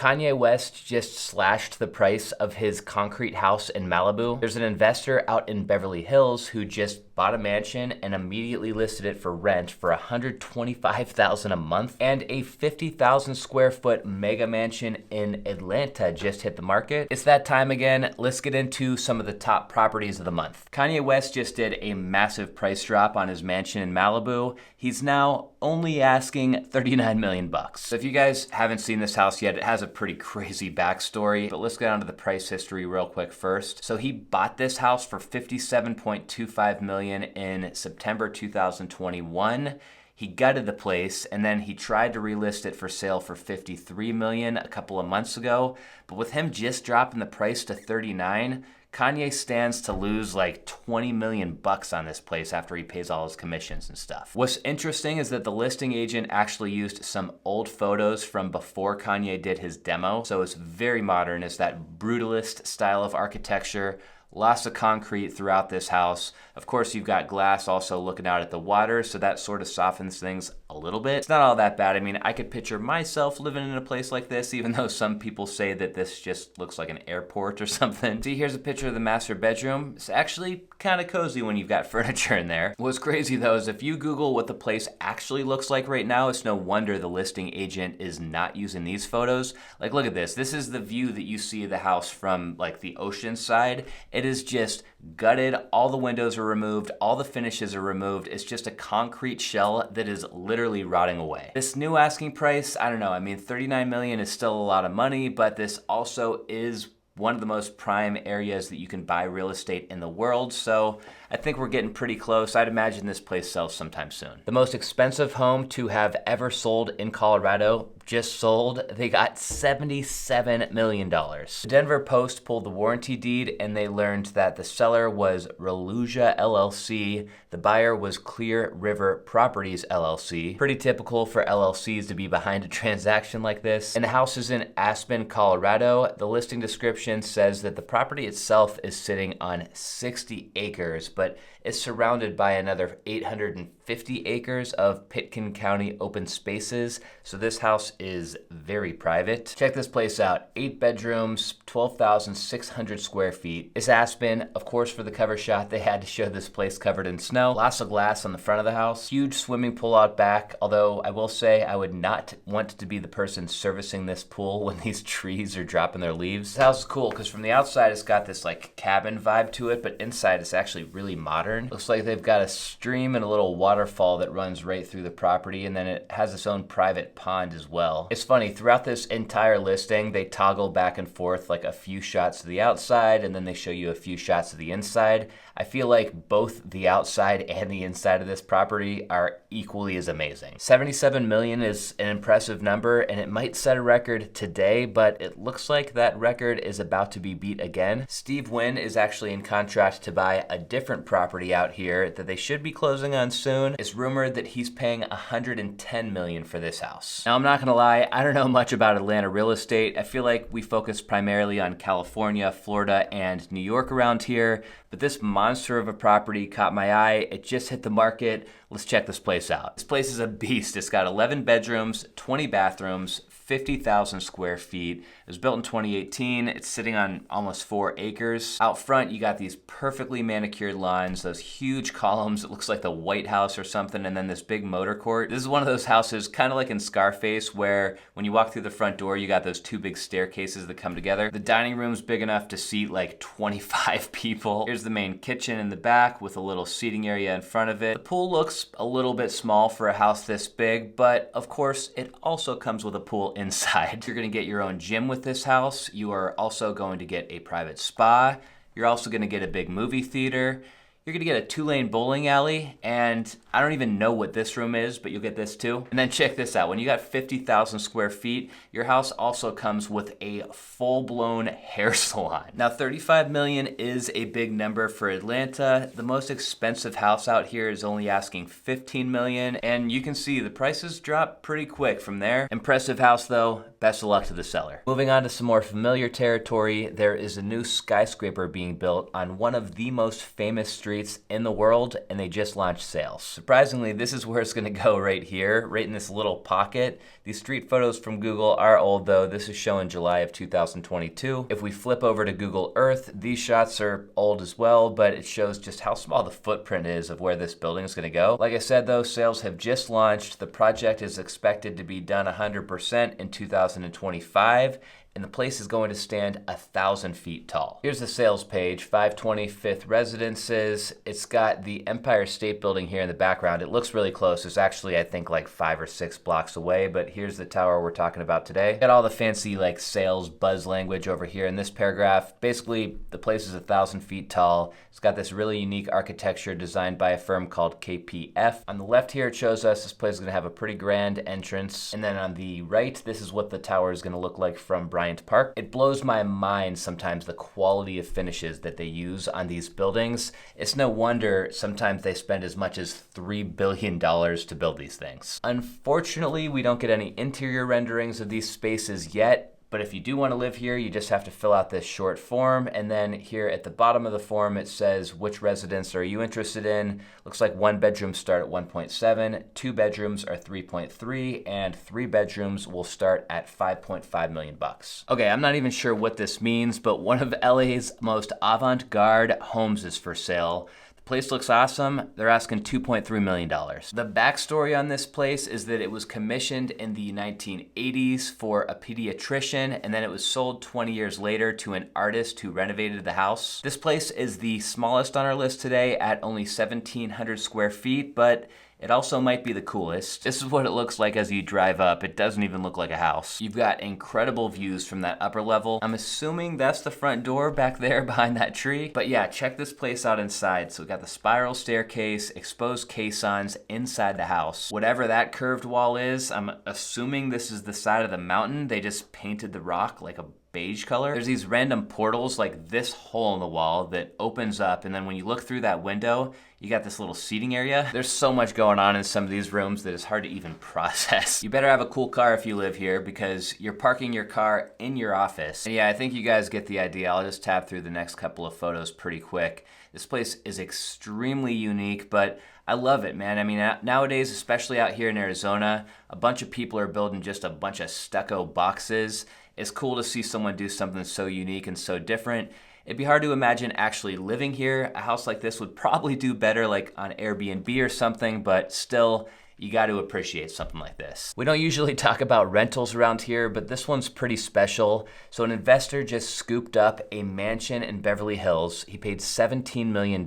Kanye West just slashed the price of his concrete house in Malibu. There's an investor out in Beverly Hills who just bought a mansion and immediately listed it for rent for $125,000 a month. And a 50,000 square foot mega mansion in Atlanta just hit the market. It's that time again. Let's get into some of the top properties of the month. Kanye West just did a massive price drop on his mansion in Malibu. He's now only asking $39 million. So if you guys haven't seen this house yet, it has a pretty crazy backstory, but let's get onto the price history real quick first. So he bought this house for $57.25 million in September 2021. He gutted the place and then he tried to relist it for sale for $53 million a couple of months ago. But with him just dropping the price to $39, Kanye stands to lose like $20 million on this place after he pays all his commissions and stuff. What's interesting is that the listing agent actually used some old photos from before Kanye did his demo. So it's very modern. It's that brutalist style of architecture. Lots of concrete throughout this house. Of course, you've got glass also looking out at the water, so that sort of softens things a little bit. It's not all that bad. I mean, I could picture myself living in a place like this, even though some people say that this just looks like an airport or something. See, here's a picture of the master bedroom. It's actually kind of cozy when you've got furniture in there. What's crazy though is if you Google what the place actually looks like right now, it's no wonder the listing agent is not using these photos. Like, look at this. This is the view that you see of the house from like the ocean side. It is just gutted. All the windows are removed. All the finishes are removed. It's just a concrete shell that is literally rotting away. This new asking price, I don't know. I mean, $39 million is still a lot of money, but this also is one of the most prime areas that you can buy real estate in the world. So I think we're getting pretty close. I'd imagine this place sells sometime soon. The most expensive home to have ever sold in Colorado just sold. They got $77 million. The Denver Post pulled the warranty deed and they learned that the seller was Reluja LLC. The buyer was Clear River Properties LLC. Pretty typical for LLCs to be behind a transaction like this. And the house is in Aspen, Colorado. The listing description says that the property itself is sitting on 60 acres, but it's surrounded by another 850 acres of Pitkin County open spaces. So this house is very private. Check this place out. 8 bedrooms, 12,600 square feet. It's Aspen. Of course, for the cover shot, they had to show this place covered in snow. Lots of glass on the front of the house. Huge swimming pool out back. Although I will say I would not want to be the person servicing this pool when these trees are dropping their leaves. This house is cool because from the outside, it's got this like cabin vibe to it, but inside it's actually really modern. Looks like they've got a stream and a little waterfall that runs right through the property, and then it has its own private pond as well. It's funny, throughout this entire listing, they toggle back and forth like a few shots to the outside, and then they show you a few shots to the inside. I feel like both the outside and the inside of this property are equally as amazing. 77 million is an impressive number, and it might set a record today, but it looks like that record is about to be beat again. Steve Wynn is actually in contract to buy a different property out here that they should be closing on soon. It's rumored that he's paying $110 million for this house. Now, I'm not gonna lie, I don't know much about Atlanta real estate. I feel like we focus primarily on California, Florida, and New York around here, but this monster of a property caught my eye. It just hit the market. Let's check this place out. This place is a beast. It's got 11 bedrooms, 20 bathrooms, 50,000 square feet. It was built in 2018. It's sitting on almost 4 acres. Out front, you got these perfectly manicured lawns, those huge columns. It looks like the White House or something, and then this big motor court. This is one of those houses, kind of like in Scarface, where when you walk through the front door, you got those 2 big staircases that come together. The dining room's big enough to seat like 25 people. Here's the main kitchen in the back with a little seating area in front of it. The pool looks a little bit small for a house this big, but of course, it also comes with a pool inside. You're gonna get your own gym with this house. You are also going to get a private spa. You're also gonna get a big movie theater. You're gonna get a 2-lane bowling alley, and I don't even know what this room is, but you'll get this too. And then check this out. When you got 50,000 square feet, your house also comes with a full-blown hair salon. Now, 35 million is a big number for Atlanta. The most expensive house out here is only asking 15 million, and you can see the prices drop pretty quick from there. Impressive house though. Best of luck to the seller. Moving on to some more familiar territory, there is a new skyscraper being built on one of the most famous streets streets in the world, and they just launched sales. Surprisingly, this is where it's gonna go right here, right in this little pocket. These street photos from Google are old though. This is showing July of 2022. If we flip over to Google Earth, these shots are old as well, but it shows just how small the footprint is of where this building is gonna go. Like I said though, sales have just launched. The project is expected to be done 100% in 2025. And the place is going to stand 1,000 feet tall. Here's the sales page, 525th Residences. It's got the Empire State Building here in the background. It looks really close. It's actually, I think, like 5 or 6 blocks away, but here's the tower we're talking about today. Got all the fancy like sales buzz language over here in this paragraph. Basically, the place is 1,000 feet tall. It's got this really unique architecture designed by a firm called KPF. On the left here, it shows us this place is gonna have a pretty grand entrance. And then on the right, this is what the tower is gonna look like from Bryant Park. It blows my mind sometimes the quality of finishes that they use on these buildings. It's no wonder sometimes they spend as much as $3 billion to build these things. Unfortunately, we don't get any interior renderings of these spaces yet. But if you do want to live here, you just have to fill out this short form. And then here at the bottom of the form, it says, which residence are you interested in? Looks like 1 bedroom start at 1.7, 2 bedrooms are 3.3, and 3 bedrooms will start at 5.5 million bucks. Okay, I'm not even sure what this means, but one of LA's most avant-garde homes is for sale. Place looks awesome. They're asking $2.3 million. The backstory on this place is that it was commissioned in the 1980s for a pediatrician, and then it was sold 20 years later to an artist who renovated the house. This place is the smallest on our list today at only 1,700 square feet, but it also might be the coolest. This is what it looks like as you drive up. It doesn't even look like a house. You've got incredible views from that upper level. I'm assuming that's the front door back there behind that tree. But yeah, check this place out inside. So we got the spiral staircase, exposed caissons inside the house. Whatever that curved wall is, I'm assuming this is the side of the mountain. They just painted the rock like a beige color. There's these random portals like this hole in the wall that opens up, and then when you look through that window, you got this little seating area. There's so much going on in some of these rooms that it's hard to even process. You better have a cool car if you live here because you're parking your car in your office. And yeah, I think you guys get the idea. I'll just tab through the next couple of photos pretty quick. This place is extremely unique, but I love it, man. I mean, nowadays, especially out here in Arizona, a bunch of people are building just a bunch of stucco boxes. It's cool to see someone do something so unique and so different. It'd be hard to imagine actually living here. A house like this would probably do better like on Airbnb or something, but still, you got to appreciate something like this. We don't usually talk about rentals around here, but this one's pretty special. So an investor just scooped up a mansion in Beverly Hills. He paid $17 million.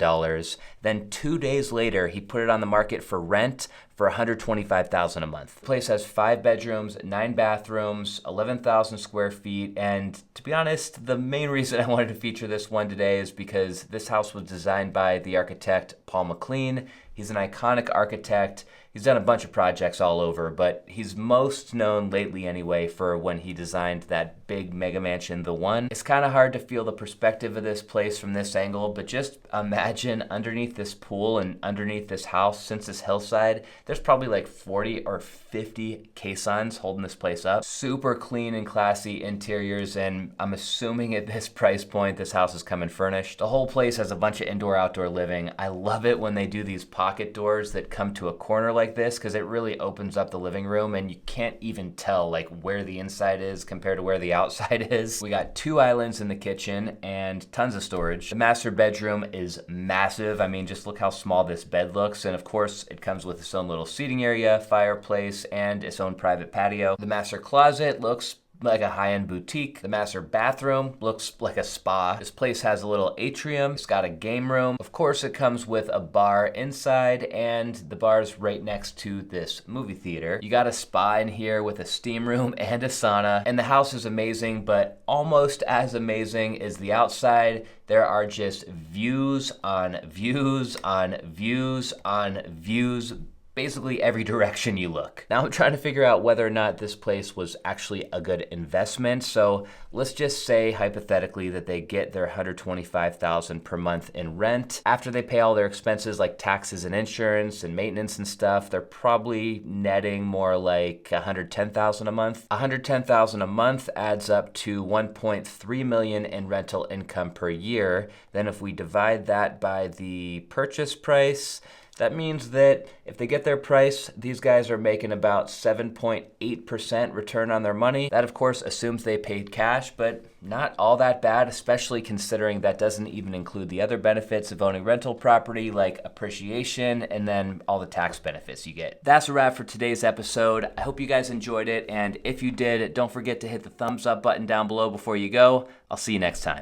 Then 2 days later, he put it on the market for rent for $125,000 a month. The place has 5 bedrooms, 9 bathrooms, 11,000 square feet. And to be honest, the main reason I wanted to feature this one today is because this house was designed by the architect Paul McLean. He's an iconic architect. He's done a bunch of projects all over, but he's most known lately anyway for when he designed that big mega mansion, The One. It's kind of hard to feel the perspective of this place from this angle, but just imagine underneath this pool and underneath this house, since this hillside, there's probably like 40 or 50 caissons holding this place up. Super clean and classy interiors, and I'm assuming at this price point, this house is coming furnished. The whole place has a bunch of indoor-outdoor living. I love it when they do these pocket doors that come to a corner like this because it really opens up the living room and you can't even tell like where the inside is compared to where the outside is. We got 2 islands in the kitchen and tons of storage. The master bedroom is massive. I mean, just look how small this bed looks. And of course, it comes with its own little seating area, fireplace, and its own private patio. The master closet looks like a high-end boutique. The master bathroom looks like a spa. This place has a little atrium. It's got a game room. Of course, it comes with a bar inside, and the bar's right next to this movie theater. You got a spa in here with a steam room and a sauna, and the house is amazing, but almost as amazing is the outside. There are just views on views on views on views, basically every direction you look. Now I'm trying to figure out whether or not this place was actually a good investment. So let's just say hypothetically that they get their $125,000 per month in rent. After they pay all their expenses like taxes and insurance and maintenance and stuff, they're probably netting more like $110,000 a month. $110,000 a month adds up to $1.3 million in rental income per year. Then if we divide that by the purchase price, that means that if they get their price, these guys are making about 7.8% return on their money. That, of course, assumes they paid cash, but not all that bad, especially considering that doesn't even include the other benefits of owning rental property like appreciation and then all the tax benefits you get. That's a wrap for today's episode. I hope you guys enjoyed it, and if you did, don't forget to hit the thumbs up button down below before you go. I'll see you next time.